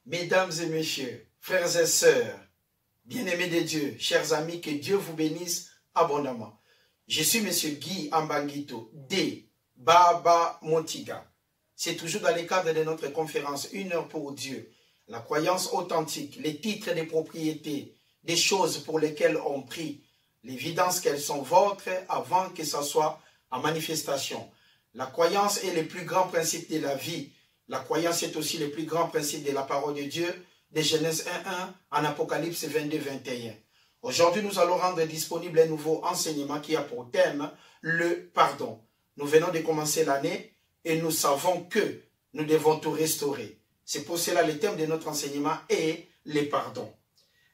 Mesdames et messieurs, frères et sœurs, bien-aimés de Dieu, chers amis, que Dieu vous bénisse abondamment. Je suis Monsieur Guy Ambangito de Baba Montiga. C'est toujours dans le cadre de notre conférence Une heure pour Dieu. La croyance authentique, les titres des propriétés, des choses pour lesquelles on prie, l'évidence qu'elles sont vôtres avant que ça soit en manifestation. La croyance est le plus grand principe de la vie. La croyance est aussi le plus grand principe de la parole de Dieu, de Genèse 1.1 en Apocalypse 22.21. Aujourd'hui, nous allons rendre disponible un nouveau enseignement qui a pour thème le pardon. Nous venons de commencer l'année et nous savons que nous devons tout restaurer. C'est pour cela le thème de notre enseignement est le pardon.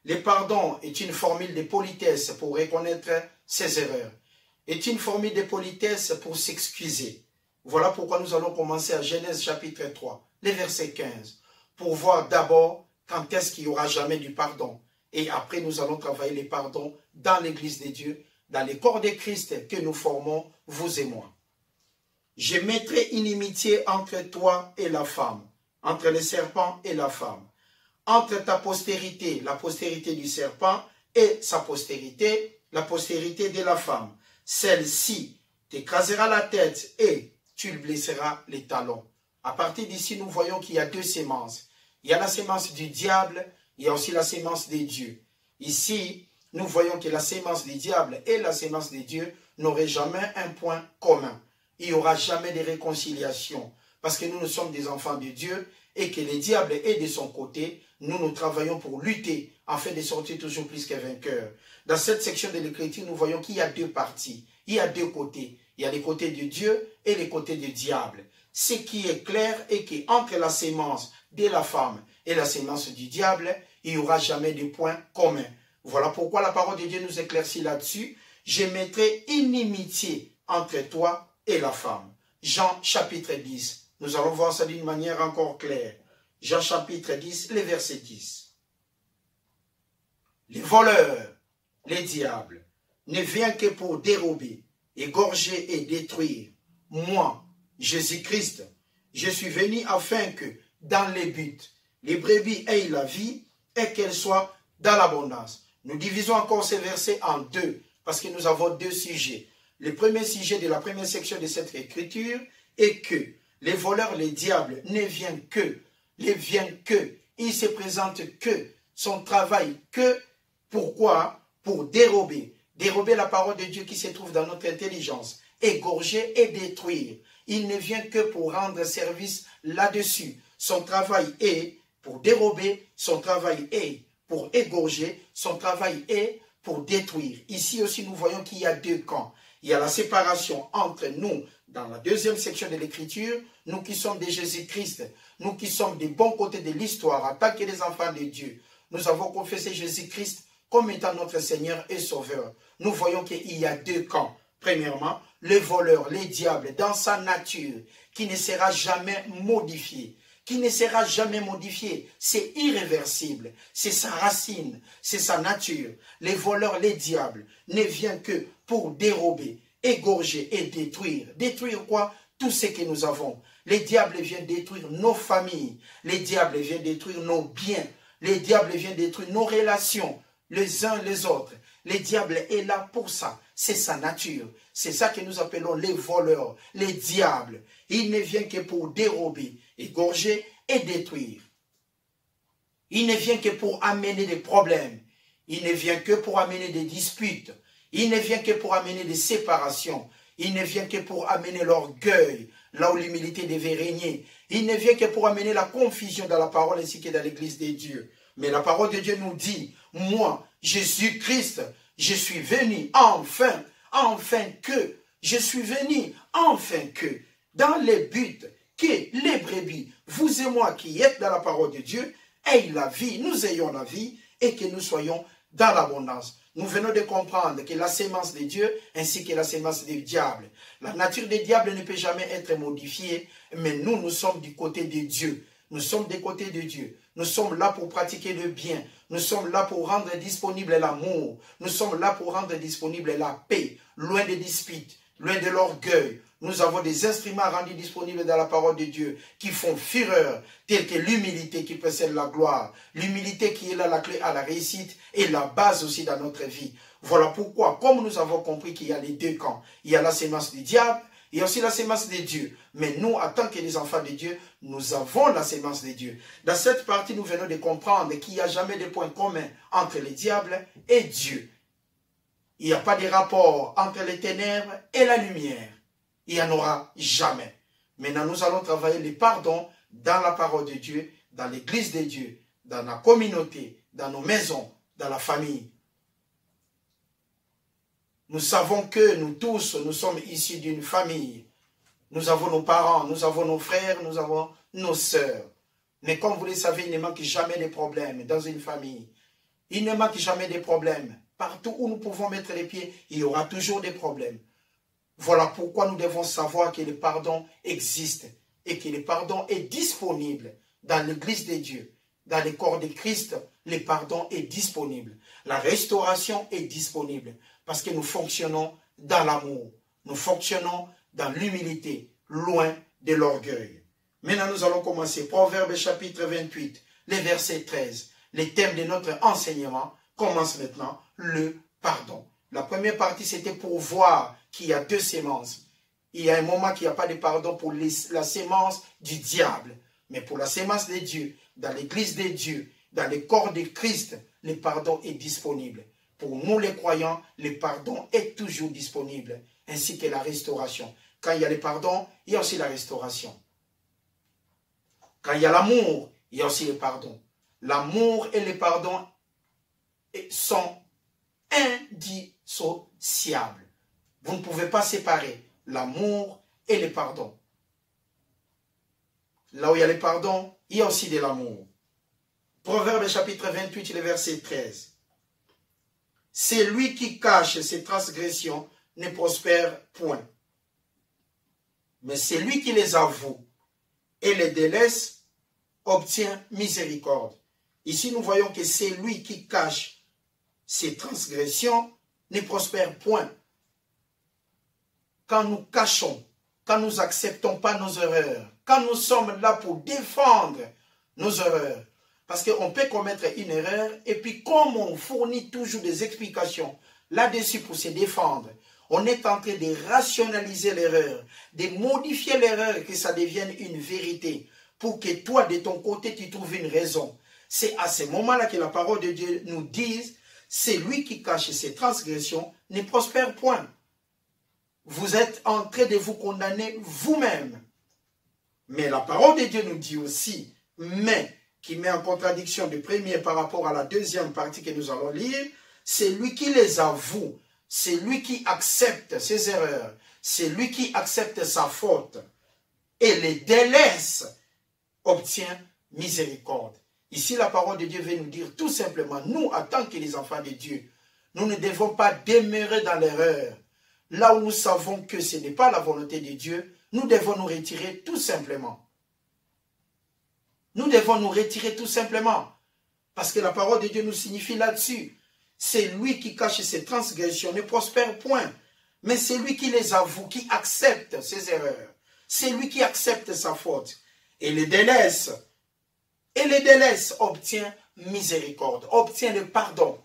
Le pardon est une formule de politesse pour reconnaître ses erreurs. Est une formule de politesse pour s'excuser. Voilà pourquoi nous allons commencer à Genèse chapitre 3, le verset 15, pour voir d'abord quand est-ce qu'il n'y aura jamais du pardon. Et après, nous allons travailler le pardon dans l'Église de Dieu, dans le corps de Christ que nous formons, vous et moi. Je mettrai inimitié entre toi et la femme, entre le serpent et la femme, entre ta postérité, la postérité du serpent, et sa postérité, la postérité de la femme. Celle-ci t'écrasera la tête et tu le blesseras les talons. À partir d'ici, nous voyons qu'il y a deux sémences. Il y a la sémence du diable, il y a aussi la sémence de Dieu. Ici, nous voyons que la sémence du diable et la sémence de Dieu n'auraient jamais un point commun. Il n'y aura jamais de réconciliation parce que nous sommes des enfants de Dieu et que le diable est de son côté. Nous travaillons pour lutter afin de sortir toujours plus que vainqueurs. Dans cette section de l'Écriture, nous voyons qu'il y a deux parties. Il y a deux côtés. Il y a les côtés de Dieu et les côtés du diable. Ce qui est clair est qu'entre la sémence de la femme et la sémence du diable, il n'y aura jamais de point commun. Voilà pourquoi la parole de Dieu nous éclaircit là-dessus. Je mettrai inimitié entre toi et la femme. Jean chapitre 10. Nous allons voir ça d'une manière encore claire. Jean chapitre 10, le verset 10. Les voleurs, les diables, ne viennent que pour dérober, égorger et détruire. Moi, Jésus-Christ, je suis venu afin que, dans les buts, les brebis aient la vie et qu'elles soient dans l'abondance. Nous divisons encore ces versets en deux, parce que nous avons deux sujets. Le premier sujet de la première section de cette écriture est que les voleurs, les diables, ne viennent que, ils se présentent que, son travail que, pourquoi? Pour dérober la parole de Dieu qui se trouve dans notre intelligence, égorger et détruire. Il ne vient que pour rendre service là-dessus. Son travail est pour dérober, son travail est pour égorger, son travail est pour détruire. Ici aussi, nous voyons qu'il y a deux camps. Il y a la séparation entre nous, dans la deuxième section de l'Écriture, nous qui sommes de Jésus-Christ, nous qui sommes des bons côtés de l'histoire, en tant que des enfants de Dieu. Nous avons confessé Jésus-Christ comme étant notre Seigneur et Sauveur. Nous voyons qu'il y a deux camps. Premièrement, le voleur, le diable, dans sa nature, qui ne sera jamais modifié. C'est irréversible. C'est sa racine, c'est sa nature. Les voleurs, les diables, ne viennent que pour dérober, égorger et détruire. Détruire quoi? Tout ce que nous avons. Les diables viennent détruire nos familles. Les diables viennent détruire nos biens. Les diables viennent détruire nos relations, les uns les autres. Le diable est là pour ça. C'est sa nature. C'est ça que nous appelons les voleurs, les diables. Il ne vient que pour dérober, égorger et détruire. Il ne vient que pour amener des problèmes. Il ne vient que pour amener des disputes. Il ne vient que pour amener des séparations. Il ne vient que pour amener l'orgueil, là où l'humilité devait régner. Il ne vient que pour amener la confusion dans la parole ainsi que dans l'Église de Dieu. Mais la parole de Dieu nous dit, moi, Jésus-Christ, je suis venu enfin que, dans le but que les brebis, vous et moi qui êtes dans la parole de Dieu, aient la vie, nous ayons la vie et que nous soyons dans l'abondance. Nous venons de comprendre que la sémence de Dieu ainsi que la sémence du diable. La nature des diables ne peut jamais être modifiée, mais nous sommes du côté de Dieu. Nous sommes des côtés de Dieu. Nous sommes là pour pratiquer le bien. Nous sommes là pour rendre disponible l'amour. Nous sommes là pour rendre disponible la paix, loin des disputes, loin de l'orgueil. Nous avons des instruments rendus disponibles dans la parole de Dieu qui font fureur, tels que l'humilité qui précède la gloire. L'humilité qui est là la clé à la réussite et la base aussi dans notre vie. Voilà pourquoi, comme nous avons compris qu'il y a les deux camps, il y a la sémence du diable, il y a aussi la sémence de Dieu. Mais nous, en tant que les enfants de Dieu, nous avons la sémence de Dieu. Dans cette partie, nous venons de comprendre qu'il n'y a jamais de point commun entre le diable et Dieu. Il n'y a pas de rapport entre les ténèbres et la lumière. Il n'y en aura jamais. Maintenant, nous allons travailler les pardons dans la parole de Dieu, dans l'église de Dieu, dans la communauté, dans nos maisons, dans la famille. Nous savons que nous tous, nous sommes issus d'une famille. Nous avons nos parents, nous avons nos frères, nous avons nos sœurs. Mais comme vous le savez, il ne manque jamais de problèmes dans une famille. Il ne manque jamais de problèmes. Partout où nous pouvons mettre les pieds, il y aura toujours des problèmes. Voilà pourquoi nous devons savoir que le pardon existe et que le pardon est disponible dans l'église de Dieu. Dans le corps de Christ, le pardon est disponible. La restauration est disponible parce que nous fonctionnons dans l'amour. Nous fonctionnons dans l'humilité, loin de l'orgueil. Maintenant, nous allons commencer. Proverbe chapitre 28, le verset 13. Le thème de notre enseignement commence maintenant, le pardon. La première partie, c'était pour voir qu'il y a deux sémences. Il y a un moment qu'il n'y a pas de pardon pour la sémence du diable. Mais pour la sémence de Dieu, dans l'église de Dieu, dans le corps de Christ, le pardon est disponible. Pour nous les croyants, le pardon est toujours disponible, ainsi que la restauration. Quand il y a le pardon, il y a aussi la restauration. Quand il y a l'amour, il y a aussi le pardon. L'amour et le pardon sont indissociables. Vous ne pouvez pas séparer l'amour et le pardon. Là où il y a le pardon, il y a aussi de l'amour. Proverbe chapitre 28, le verset 13. C'est lui qui cache ses transgressions ne prospère point. Mais c'est lui qui les avoue et les délaisse obtient miséricorde. Ici, nous voyons que c'est lui qui cache ses transgressions ne prospère point. Quand nous cachons, quand nous n'acceptons pas nos erreurs, quand nous sommes là pour défendre nos erreurs, parce qu'on peut commettre une erreur et puis comme on fournit toujours des explications là-dessus pour se défendre, on est en train de rationaliser l'erreur, de modifier l'erreur que ça devienne une vérité pour que toi, de ton côté, tu trouves une raison. C'est à ce moment-là que la parole de Dieu nous dit, c'est lui qui cache ses transgressions, ne prospère point. Vous êtes en train de vous condamner vous-même. Mais la parole de Dieu nous dit aussi, mais qui met en contradiction de premier par rapport à la deuxième partie que nous allons lire, c'est lui qui les avoue, c'est lui qui accepte ses erreurs, c'est lui qui accepte sa faute et les délaisse, obtient miséricorde. Ici, la parole de Dieu veut nous dire tout simplement, nous, en tant que les enfants de Dieu, nous ne devons pas demeurer dans l'erreur. Là où nous savons que ce n'est pas la volonté de Dieu, nous devons nous retirer tout simplement. Nous devons nous retirer tout simplement. Parce que la parole de Dieu nous signifie là-dessus. C'est lui qui cache ses transgressions, ne prospère point. Mais c'est lui qui les avoue, qui accepte ses erreurs. C'est lui qui accepte sa faute. Et les délaisse. Et les délaisse obtient miséricorde, obtient le pardon.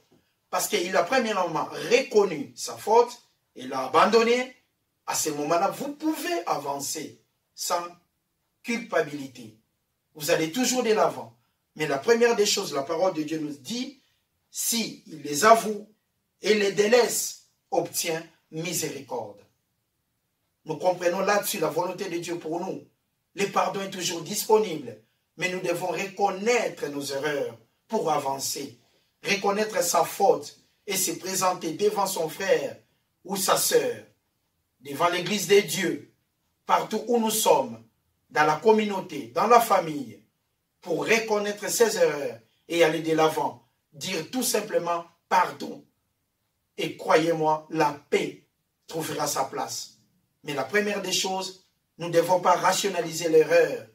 Parce qu'il a premièrement reconnu sa faute, il l'a abandonné. À ce moment-là, vous pouvez avancer sans culpabilité. Vous allez toujours de l'avant. Mais la première des choses, la parole de Dieu nous dit, si il les avoue et les délaisse, obtient miséricorde. Nous comprenons là-dessus la volonté de Dieu pour nous. Le pardon est toujours disponible, mais nous devons reconnaître nos erreurs pour avancer, reconnaître sa faute et se présenter devant son frère ou sa sœur, devant l'église de Dieu, partout où nous sommes, dans la communauté, dans la famille, pour reconnaître ses erreurs et aller de l'avant, dire tout simplement pardon. Et croyez-moi, la paix trouvera sa place. Mais la première des choses, nous ne devons pas rationaliser l'erreur.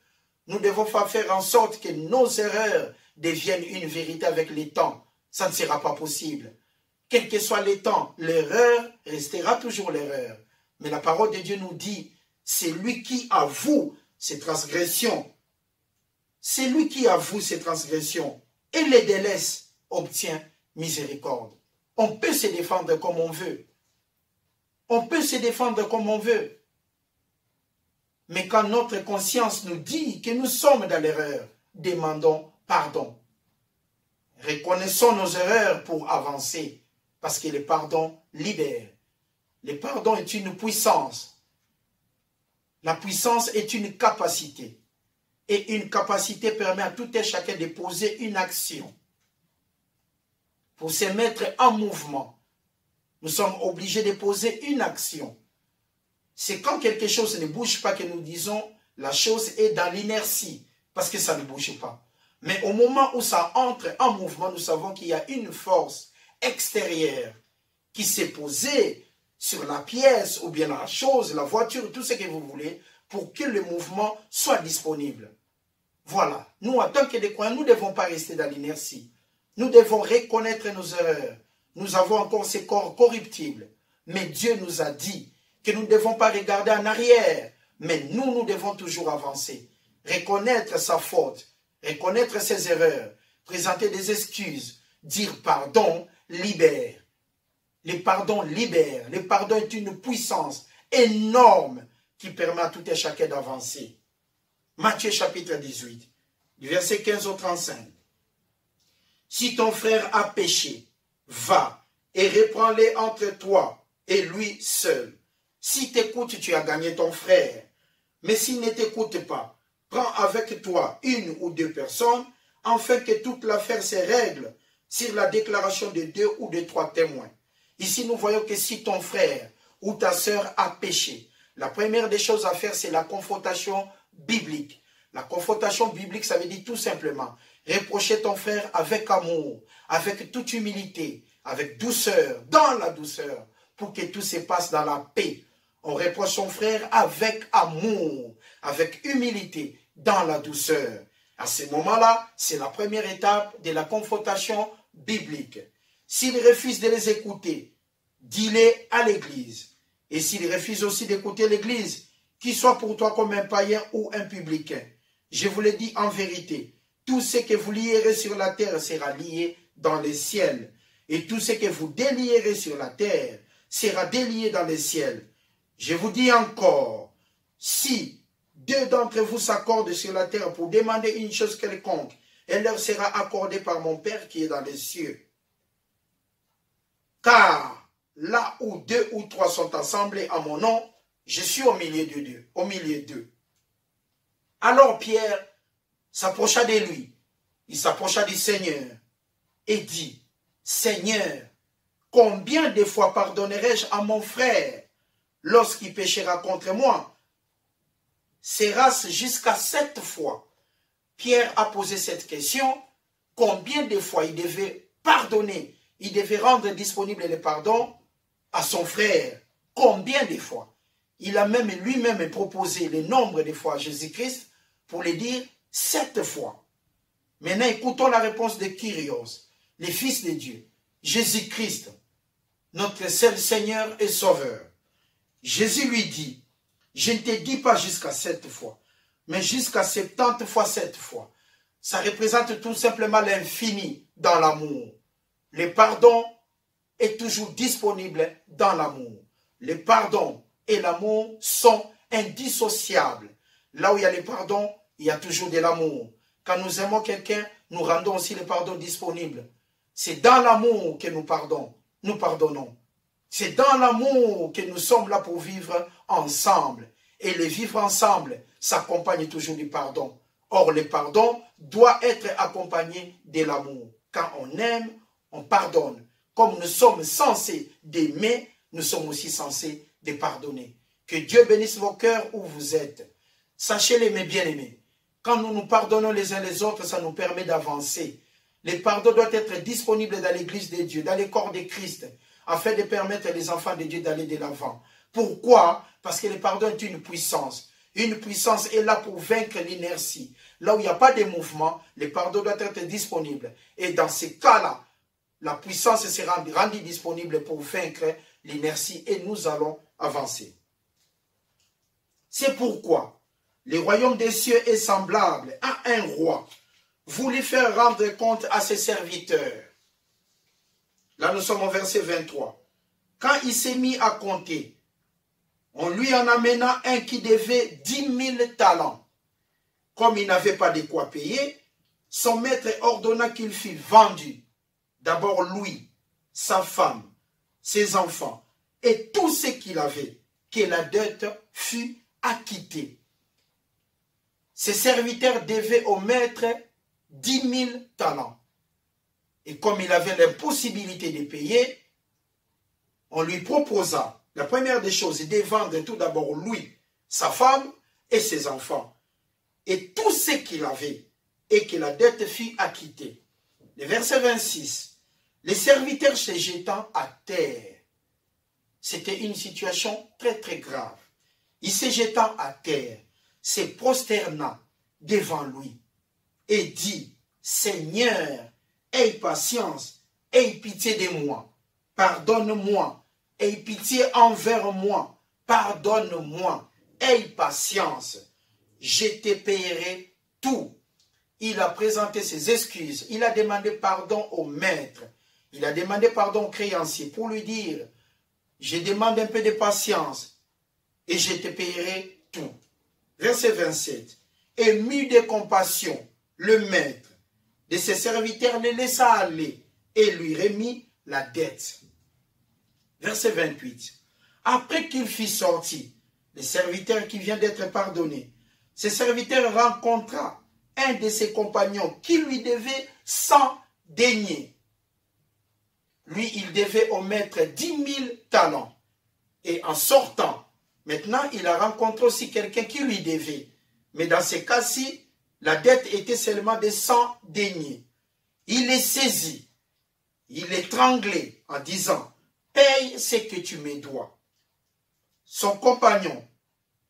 Nous devons pas faire en sorte que nos erreurs deviennent une vérité avec le temps. Ça ne sera pas possible. Quel que soit le temps, l'erreur restera toujours l'erreur. Mais la parole de Dieu nous dit, C'est lui qui avoue ses transgressions. C'est lui qui avoue ses transgressions et les délaisse, obtient miséricorde. On peut se défendre comme on veut. On peut se défendre comme on veut. Mais quand notre conscience nous dit que nous sommes dans l'erreur, demandons pardon. Reconnaissons nos erreurs pour avancer, parce que le pardon libère. Le pardon est une puissance. La puissance est une capacité. Et une capacité permet à tout et chacun de poser une action. Pour se mettre en mouvement, nous sommes obligés de poser une action. C'est quand quelque chose ne bouge pas que nous disons la chose est dans l'inertie, parce que ça ne bouge pas. Mais au moment où ça entre en mouvement, nous savons qu'il y a une force extérieure qui s'est posée sur la pièce ou bien la chose, la voiture, tout ce que vous voulez, pour que le mouvement soit disponible. Voilà. Nous, en tant que des croyants, nous ne devons pas rester dans l'inertie. Nous devons reconnaître nos erreurs. Nous avons encore ces corps corruptibles. Mais Dieu nous a dit que nous ne devons pas regarder en arrière. Mais nous devons toujours avancer. Reconnaître sa faute. Reconnaître ses erreurs. Présenter des excuses. Dire pardon libère. Le pardon libère. Le pardon est une puissance énorme qui permet à tout et chacun d'avancer. Matthieu chapitre 18, du verset 15 au 35. Si ton frère a péché, va et reprends-le entre toi et lui seul. Si t'écoutes, tu as gagné ton frère. Mais s'il ne t'écoute pas, prends avec toi une ou deux personnes, afin que toute l'affaire se règle sur la déclaration de 2 ou de 3 témoins. Ici, nous voyons que si ton frère ou ta sœur a péché, la première des choses à faire, c'est la confrontation biblique. La confrontation biblique, ça veut dire tout simplement reprocher ton frère avec amour, avec toute humilité, avec douceur, dans la douceur, pour que tout se passe dans la paix. On reproche son frère avec amour, avec humilité, dans la douceur. À ce moment-là, c'est la première étape de la confrontation biblique. S'il refuse de les écouter, dis-les à l'église. Et s'il refuse aussi d'écouter l'église, qu'il soit pour toi comme un païen ou un publicain. Je vous le dis en vérité, tout ce que vous lierez sur la terre sera lié dans les ciels. Et tout ce que vous délierez sur la terre sera délié dans les ciels. Je vous dis encore, si 2 d'entre vous s'accordent sur la terre pour demander une chose quelconque, elle leur sera accordée par mon Père qui est dans les cieux. Car là où 2 ou 3 sont assemblés à mon nom, je suis au milieu d'eux. Alors Pierre s'approcha de lui, il s'approcha du Seigneur et dit, Seigneur, combien de fois pardonnerai-je à mon frère lorsqu'il péchera contre moi? Sera-ce jusqu'à 7 fois? Pierre a posé cette question, combien de fois il devait pardonner, il devait rendre disponible le pardon à son frère? Combien de fois? Il a même lui-même proposé le nombre de fois à Jésus-Christ pour lui dire 7 fois. Maintenant, écoutons la réponse de Kyrios, le Fils de Dieu, Jésus-Christ, notre seul Seigneur et Sauveur. Jésus lui dit, je ne te dis pas jusqu'à 7 fois, mais jusqu'à 70 fois 7 fois. Ça représente tout simplement l'infini dans l'amour. Le pardon est toujours disponible dans l'amour. Le pardon et l'amour sont indissociables. Là où il y a le pardon, il y a toujours de l'amour. Quand nous aimons quelqu'un, nous rendons aussi le pardon disponible. C'est dans l'amour que nous pardonnons. C'est dans l'amour que nous sommes là pour vivre ensemble. Et le vivre ensemble s'accompagne toujours du pardon. Or, le pardon doit être accompagné de l'amour. Quand on aime, on pardonne. Comme nous sommes censés d'aimer, nous sommes aussi censés de pardonner. Que Dieu bénisse vos cœurs où vous êtes. Sachez-le, mes bien-aimés, quand nous nous pardonnons les uns les autres, ça nous permet d'avancer. Le pardon doit être disponible dans l'église de Dieu, dans le corps de Christ, afin de permettre les enfants de Dieu d'aller de l'avant. Pourquoi? Parce que le pardon est une puissance. Une puissance est là pour vaincre l'inertie. Là où il n'y a pas de mouvement, le pardon doit être disponible. Et dans ces cas-là, la puissance sera rendue disponible pour vaincre l'inertie et nous allons avancer. C'est pourquoi le royaume des cieux est semblable à un roi voulut faire rendre compte à ses serviteurs. Là, nous sommes au verset 23. Quand il s'est mis à compter, on lui en amena un qui devait 10 000 talents. Comme il n'avait pas de quoi payer, son maître ordonna qu'il fût vendu. D'abord lui, sa femme, ses enfants et tout ce qu'il avait, que la dette fût acquittée. Ses serviteurs devaient au maître 10 000 talents. Et comme il avait l'impossibilité de payer, on lui proposa, la première des choses, de vendre tout d'abord lui, sa femme et ses enfants, et tout ce qu'il avait, et que la dette fût acquittée. Le verset 26, les serviteurs se jetant à terre. C'était une situation très très grave. Il se jetant à terre, se prosterna devant lui et dit, Seigneur, aie patience, aie pitié de moi, pardonne-moi, aie pitié envers moi, pardonne-moi, aie patience, je te payerai tout. Il a présenté ses excuses, il a demandé pardon au maître, il a demandé pardon au créancier pour lui dire, je demande un peu de patience et je te payerai tout. Verset 27. Et mu de compassion, le maître de ses serviteurs le laissa aller et lui remit la dette. Verset 28. Après qu'il fut sorti, le serviteur qui vient d'être pardonné, ce serviteur rencontra un de ses compagnons qui lui devait 100 deniers. Lui, il devait au maître 10 000 talents. Et en sortant, maintenant, il a rencontré aussi quelqu'un qui lui devait. Mais dans ce cas-ci, la dette était seulement de 100 deniers. Il les saisit, il l'étranglait en disant, paye ce que tu me dois. Son compagnon,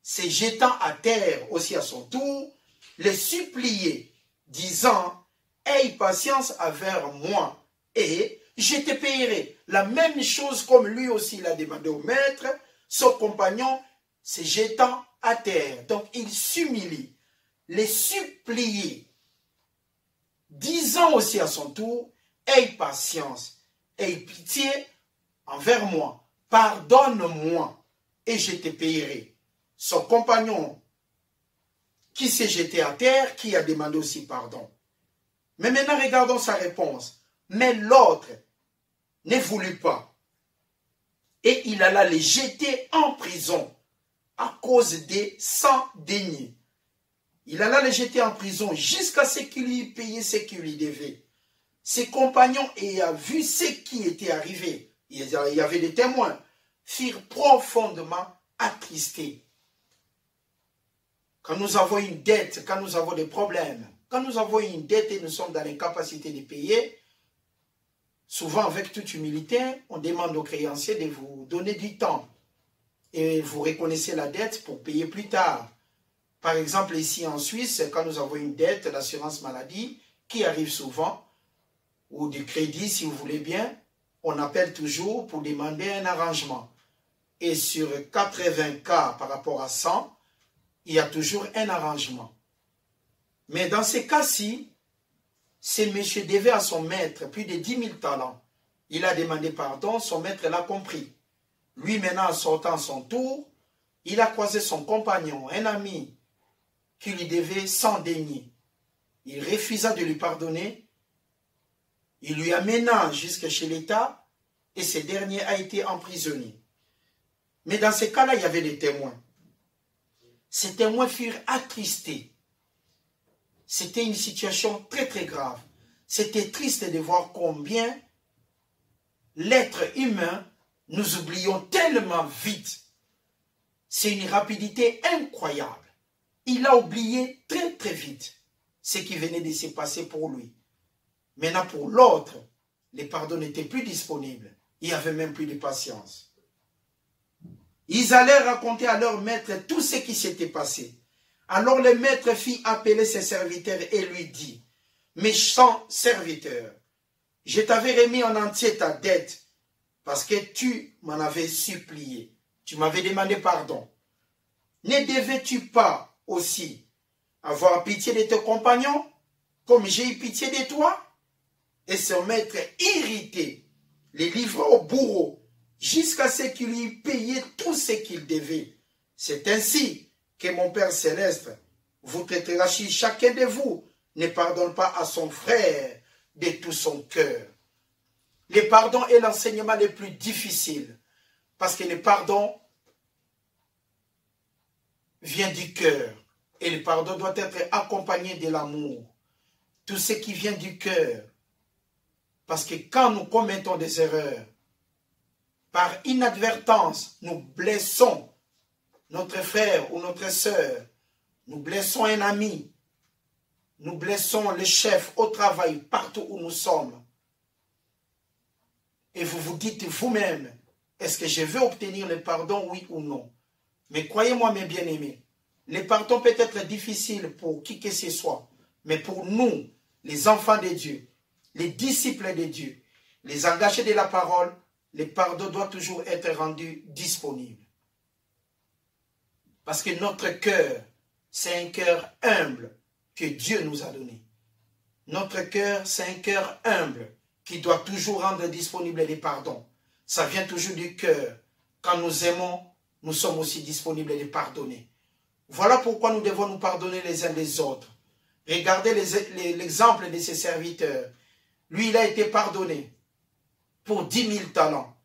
se jetant à terre aussi à son tour, le suppliait, disant, aie patience envers moi, et je te payerai. La même chose comme lui aussi l'a demandé au maître, son compagnon se jetant à terre. Donc il s'humilie, les supplier, disant aussi à son tour, aie patience, aie pitié envers moi, pardonne-moi et je te payerai. Son compagnon qui s'est jeté à terre, qui a demandé aussi pardon. Mais maintenant regardons sa réponse. Mais l'autre ne voulut pas. Et il alla les jeter en prison à cause des 100 deniers. Il alla les jeter en prison jusqu'à ce qu'il lui paye ce qu'il lui devait. Ses compagnons ayant vu ce qui était arrivé, il y avait des témoins, furent profondément attristés. Quand nous avons une dette, quand nous avons des problèmes, quand nous avons une dette et nous sommes dans l'incapacité de payer, souvent avec toute humilité, on demande aux créanciers de vous donner du temps. Et vous reconnaissez la dette pour payer plus tard. Par exemple, ici en Suisse, quand nous avons une dette d'assurance maladie, qui arrive souvent, ou du crédit si vous voulez bien, on appelle toujours pour demander un arrangement. Et sur 80 cas par rapport à 100, il y a toujours un arrangement. Mais dans ces cas-ci, ce monsieur devait à son maître plus de 10 000 talents. Il a demandé pardon, son maître l'a compris. Lui maintenant, en sortant son tour, il a croisé son compagnon, un ami, qui lui devait 100 deniers. Il refusa de lui pardonner. Il lui amena jusque chez l'État et ce dernier a été emprisonné. Mais dans ce cas-là, il y avait des témoins. Ces témoins furent attristés. C'était une situation très très grave. C'était triste de voir combien l'être humain, nous oublions tellement vite. C'est une rapidité incroyable. Il a oublié très très vite ce qui venait de se passer pour lui. Maintenant pour l'autre, les pardons n'étaient plus disponibles. Il n'y avait même plus de patience. Ils allèrent raconter à leur maître tout ce qui s'était passé. Alors le maître fit appeler ses serviteurs et lui dit, « Méchant serviteur, je t'avais remis en entier ta dette parce que tu m'en avais supplié. Tu m'avais demandé pardon. Ne devais-tu pas aussi avoir pitié de tes compagnons, comme j'ai eu pitié de toi? Et son maître irrité les livra au bourreau, jusqu'à ce qu'il lui payait tout ce qu'il devait. C'est ainsi que mon Père Céleste vous traitera si chacun de vous ne pardonne pas à son frère de tout son cœur. Le pardon est l'enseignement le plus difficile, parce que le pardon vient du cœur, et le pardon doit être accompagné de l'amour. Tout ce qui vient du cœur, parce que quand nous commettons des erreurs, par inadvertance, nous blessons notre frère ou notre sœur, nous blessons un ami, nous blessons le chef au travail, partout où nous sommes. Et vous vous dites vous-même, est-ce que je veux obtenir le pardon, oui ou non? Mais croyez-moi, mes bien-aimés, le pardon peut être difficile pour qui que ce soit, mais pour nous, les enfants de Dieu, les disciples de Dieu, les engagés de la parole, le pardon doit toujours être rendu disponible. Parce que notre cœur, c'est un cœur humble que Dieu nous a donné. Notre cœur, c'est un cœur humble qui doit toujours rendre disponible les pardons. Ça vient toujours du cœur. Quand nous aimons, nous sommes aussi disponibles de pardonner. Voilà pourquoi nous devons nous pardonner les uns les autres. Regardez l'exemple de ses serviteurs. Lui, il a été pardonné pour 10 000 talents.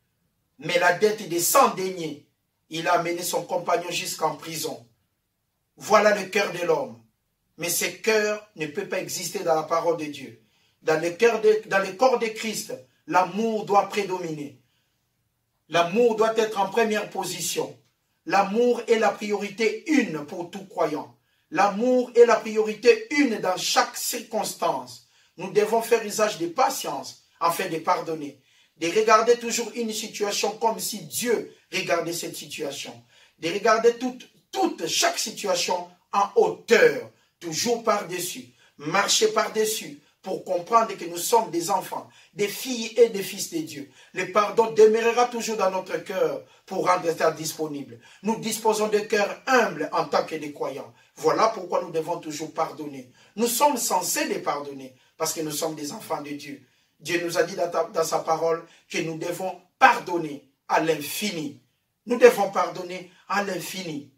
Mais la dette de 100 deniers, il a amené son compagnon jusqu'en prison. Voilà le cœur de l'homme. Mais ce cœur ne peut pas exister dans la parole de Dieu. Dans le corps de Christ, l'amour doit prédominer. L'amour doit être en première position. L'amour est la priorité une pour tout croyant. L'amour est la priorité une dans chaque circonstance. Nous devons faire usage de patience afin de pardonner. De regarder toujours une situation comme si Dieu regardait cette situation. De regarder chaque situation en hauteur, toujours par-dessus. Marcher par-dessus pour comprendre que nous sommes des enfants, des filles et des fils de Dieu. Le pardon demeurera toujours dans notre cœur pour rendre ça disponible. Nous disposons de cœurs humbles en tant que des croyants. Voilà pourquoi nous devons toujours pardonner. Nous sommes censés les pardonner parce que nous sommes des enfants de Dieu. Dieu nous a dit dans sa parole que nous devons pardonner à l'infini. Nous devons pardonner à l'infini.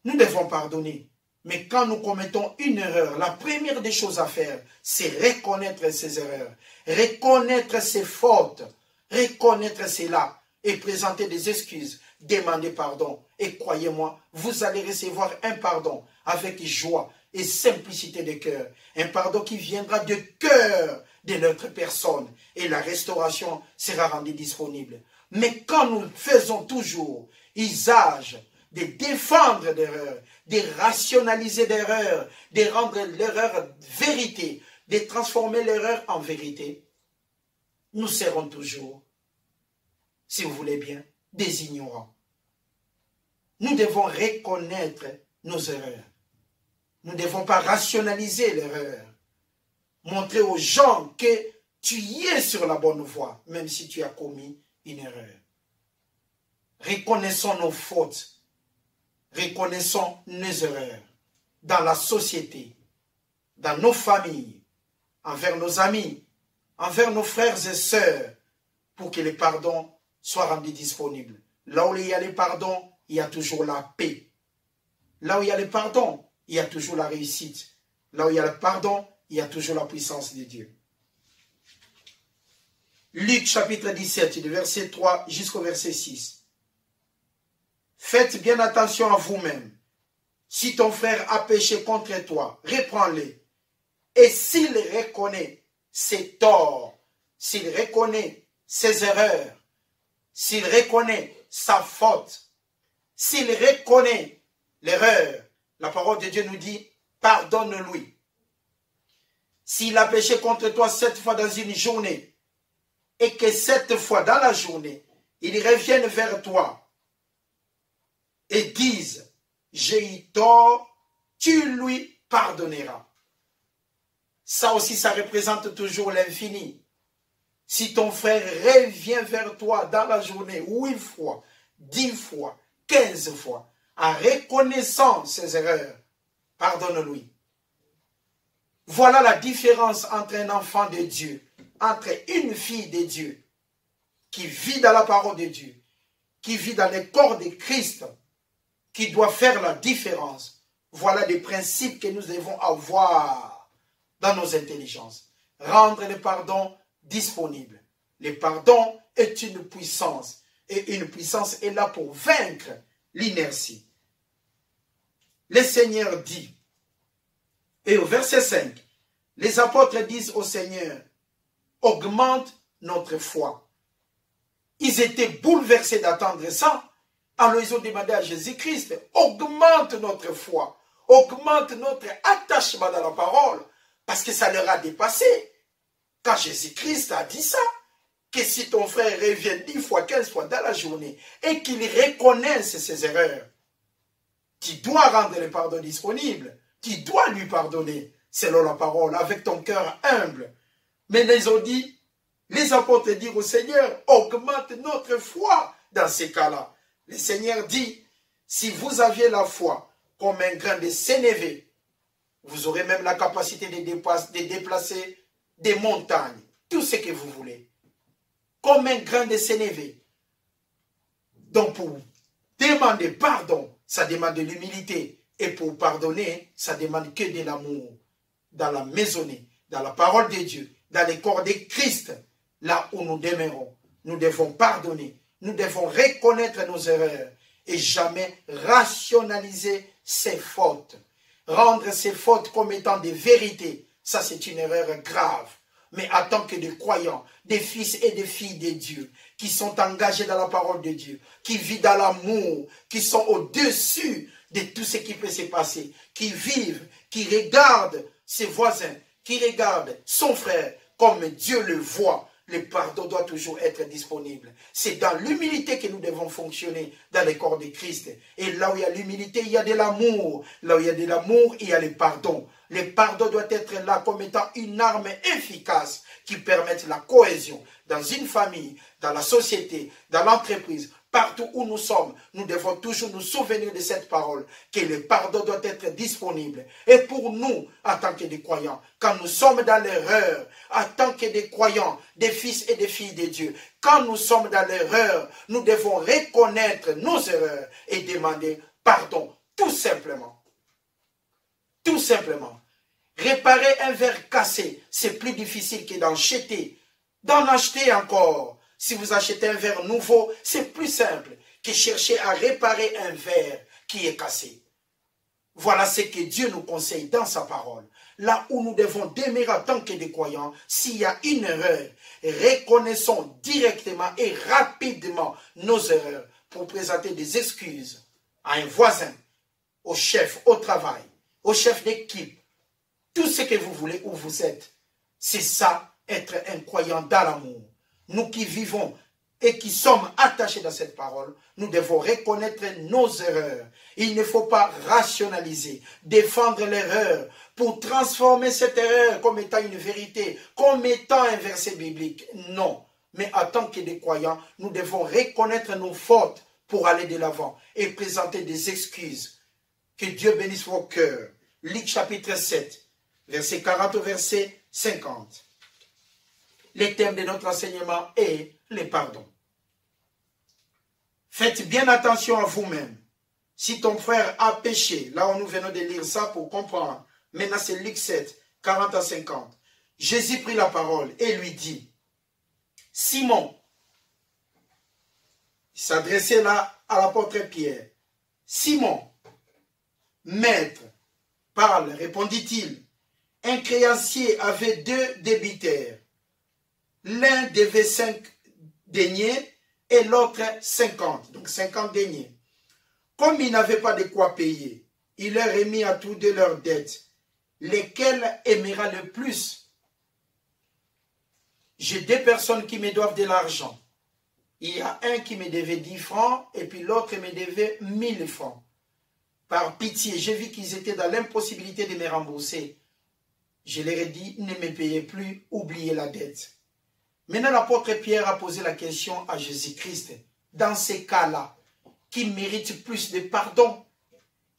Nous devons pardonner. Mais quand nous commettons une erreur, la première des choses à faire, c'est reconnaître ses erreurs, reconnaître ses fautes, reconnaître cela et présenter des excuses, demander pardon. Et croyez-moi, vous allez recevoir un pardon avec joie et simplicité de cœur. Un pardon qui viendra du cœur de notre personne et la restauration sera rendue disponible. Mais quand nous faisons toujours usage de défendre l'erreur, de rationaliser l'erreur, de rendre l'erreur vérité, de transformer l'erreur en vérité, nous serons toujours, si vous voulez bien, des ignorants. Nous devons reconnaître nos erreurs. Nous ne devons pas rationaliser l'erreur. Montrer aux gens que tu y es sur la bonne voie, même si tu as commis une erreur. Reconnaissons nos fautes. Reconnaissons nos erreurs dans la société, dans nos familles, envers nos amis, envers nos frères et sœurs, pour que le pardon soit rendu disponible. Là où il y a le pardon, il y a toujours la paix. Là où il y a le pardon, il y a toujours la réussite. Là où il y a le pardon, il y a toujours la puissance de Dieu. Luc chapitre 17, du verset 3 jusqu'au verset 6. Faites bien attention à vous-même. Si ton frère a péché contre toi, reprends-le. Et s'il reconnaît ses torts, s'il reconnaît ses erreurs, s'il reconnaît sa faute, s'il reconnaît l'erreur, la parole de Dieu nous dit, pardonne-lui. S'il a péché contre toi 7 fois dans une journée, et que 7 fois dans la journée, il revienne vers toi, et disent, j'ai eu tort, tu lui pardonneras. Ça aussi, ça représente toujours l'infini. Si ton frère revient vers toi dans la journée, 8 fois, 10 fois, 15 fois, en reconnaissant ses erreurs, pardonne-lui. Voilà la différence entre un enfant de Dieu, entre une fille de Dieu, qui vit dans la parole de Dieu, qui vit dans le corps de Christ, qui doit faire la différence. Voilà des principes que nous devons avoir dans nos intelligences. Rendre le pardon disponible. Le pardon est une puissance. Et une puissance est là pour vaincre l'inertie. Le Seigneur dit, et au verset 5, les apôtres disent au Seigneur, augmente notre foi. Ils étaient bouleversés d'attendre ça. Alors ils ont demandé à Jésus-Christ, augmente notre foi, augmente notre attachement dans la parole, parce que ça leur a dépassé. Quand Jésus-Christ a dit ça, que si ton frère revient 10 fois, 15 fois dans la journée, et qu'il reconnaisse ses erreurs, tu dois rendre le pardon disponible, tu dois lui pardonner, selon la parole, avec ton cœur humble. Mais ils ont dit, les apôtres disent au Seigneur, augmente notre foi dans ces cas-là. Le Seigneur dit, si vous aviez la foi comme un grain de sénévé, vous aurez même la capacité de déplacer des montagnes, tout ce que vous voulez. Comme un grain de sénévé. Donc pour demander pardon, ça demande de l'humilité. Et pour pardonner, ça demande que de l'amour. Dans la maisonnée, dans la parole de Dieu, dans le corps de Christ, là où nous demeurons, nous devons pardonner. Nous devons reconnaître nos erreurs et jamais rationaliser ses fautes. Rendre ces fautes comme étant des vérités, ça c'est une erreur grave. Mais en tant que des croyants, des fils et des filles de Dieu, qui sont engagés dans la parole de Dieu, qui vivent dans l'amour, qui sont au-dessus de tout ce qui peut se passer, qui vivent, qui regardent ses voisins, qui regardent son frère comme Dieu le voit, le pardon doit toujours être disponible. C'est dans l'humilité que nous devons fonctionner dans le corps de Christ. Et là où il y a l'humilité, il y a de l'amour. Là où il y a de l'amour, il y a le pardon. Le pardon doit être là comme étant une arme efficace qui permette la cohésion dans une famille, dans la société, dans l'entreprise. Partout où nous sommes, nous devons toujours nous souvenir de cette parole, que le pardon doit être disponible. Et pour nous, en tant que des croyants, quand nous sommes dans l'erreur, en tant que des croyants, des fils et des filles de Dieu, quand nous sommes dans l'erreur, nous devons reconnaître nos erreurs et demander pardon, tout simplement. Tout simplement. Réparer un verre cassé, c'est plus difficile que d'en acheter. D'en acheter encore. Si vous achetez un verre nouveau, c'est plus simple que chercher à réparer un verre qui est cassé. Voilà ce que Dieu nous conseille dans sa parole. Là où nous devons demeurer en tant que des croyants, s'il y a une erreur, reconnaissons directement et rapidement nos erreurs pour présenter des excuses à un voisin, au chef, au travail, au chef d'équipe, tout ce que vous voulez où vous êtes. C'est ça, être un croyant dans l'amour. Nous qui vivons et qui sommes attachés dans cette parole, nous devons reconnaître nos erreurs. Il ne faut pas rationaliser, défendre l'erreur pour transformer cette erreur comme étant une vérité, comme étant un verset biblique. Non. Mais en tant que des croyants, nous devons reconnaître nos fautes pour aller de l'avant et présenter des excuses. Que Dieu bénisse vos cœurs. Luc chapitre 7, verset 40 au verset 50. Le thème de notre enseignement est le pardon. Faites bien attention à vous-même. Si ton frère a péché, là où nous venons de lire ça pour comprendre, maintenant c'est Luc 7, 40 à 50. Jésus prit la parole et lui dit, Simon, il s'adressait là à l'apôtre Pierre, Simon, maître, parle, répondit-il, un créancier avait 2 débiteurs. L'un devait 5 deniers et l'autre 50. Donc 50 deniers. Comme il n'avait pas de quoi payer, il leur remis à tous deux leurs dettes. Lesquels aimera le plus? J'ai 2 personnes qui me doivent de l'argent. Il y a un qui me devait 10 francs et puis l'autre me devait 1000 francs. Par pitié, j'ai vu qu'ils étaient dans l'impossibilité de me rembourser. Je leur ai dit, ne me payez plus, oubliez la dette. Maintenant, l'apôtre Pierre a posé la question à Jésus-Christ. Dans ces cas-là, qui mérite plus de pardon?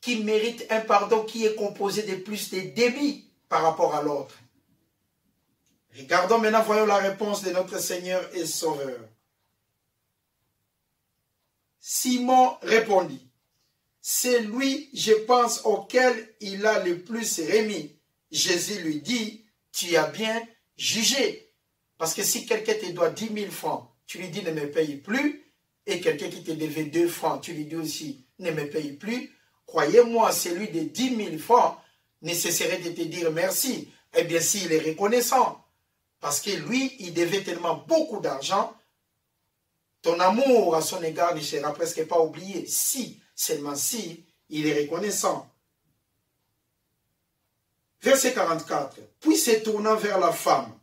qui mérite un pardon qui est composé de plus de débits par rapport à l'autre. Regardons maintenant, voyons la réponse de notre Seigneur et Sauveur. Simon répondit, c'est lui, je pense, auquel il a le plus remis. Jésus lui dit, tu as bien jugé. Parce que si quelqu'un te doit 10 000 francs, tu lui dis ne me paye plus, et quelqu'un qui te devait 2 francs, tu lui dis aussi ne me paye plus, croyez-moi, celui de 10 000 francs nécessaire de te dire merci. Eh bien, s'il est reconnaissant, parce que lui, il devait tellement beaucoup d'argent, ton amour à son égard ne sera presque pas oublié. Si, seulement si, il est reconnaissant. Verset 44. Puis se tournant vers la femme,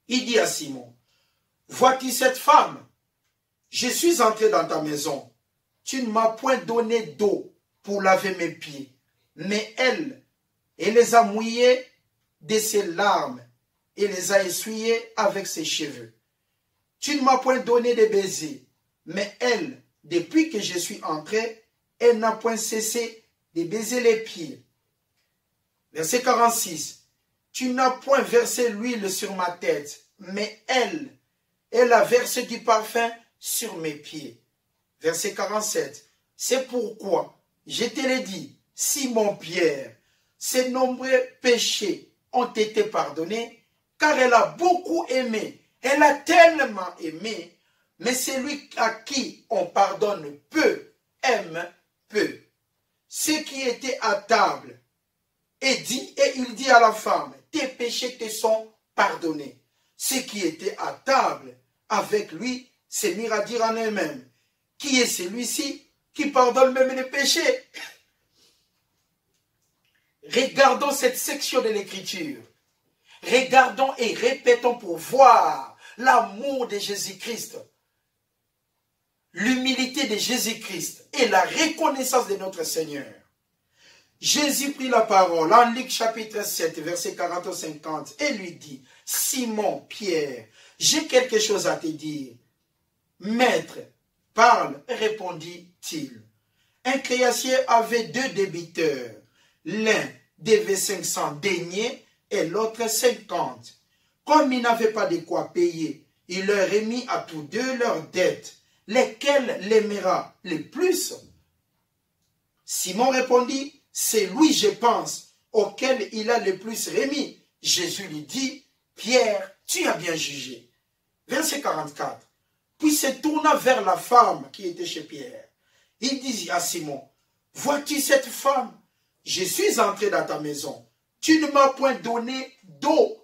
il dit à Simon, vois-tu cette femme? Je suis entré dans ta maison. Tu ne m'as point donné d'eau pour laver mes pieds. Mais elle les a mouillés de ses larmes et les a essuyés avec ses cheveux. Tu ne m'as point donné de baisers. Mais elle, depuis que je suis entré, elle n'a point cessé de baiser les pieds. Verset 46. Tu n'as point versé l'huile sur ma tête, mais elle a versé du parfum sur mes pieds. Verset 47. C'est pourquoi je te l'ai dit, Simon Pierre, ses nombreux péchés ont été pardonnés, car elle a beaucoup aimé. Elle a tellement aimé, mais celui à qui on pardonne peu, aime peu. Ceux qui étaient à table, et il dit à la femme, tes péchés te sont pardonnés. Ceux qui étaient à table avec lui se mirent à dire en eux-mêmes, qui est celui-ci qui pardonne même les péchés? Regardons cette section de l'Écriture. Regardons et répétons pour voir l'amour de Jésus-Christ, l'humilité de Jésus-Christ et la reconnaissance de notre Seigneur. Jésus prit la parole en Luc chapitre 7, verset 40 au 50 et lui dit, Simon, Pierre, j'ai quelque chose à te dire. Maître, parle, répondit-il. Un créancier avait 2 débiteurs. L'un devait 500 deniers et l'autre 50. Comme il n'avait pas de quoi payer, il leur remit à tous deux leurs dettes. Lesquels l'aimera le plus? Simon répondit, c'est lui, je pense, auquel il a le plus remis. Jésus lui dit, Pierre, tu as bien jugé. Verset 44. Puis se tourna vers la femme qui était chez Pierre. Il dit à Simon, vois-tu cette femme? Je suis entré dans ta maison. Tu ne m'as point donné d'eau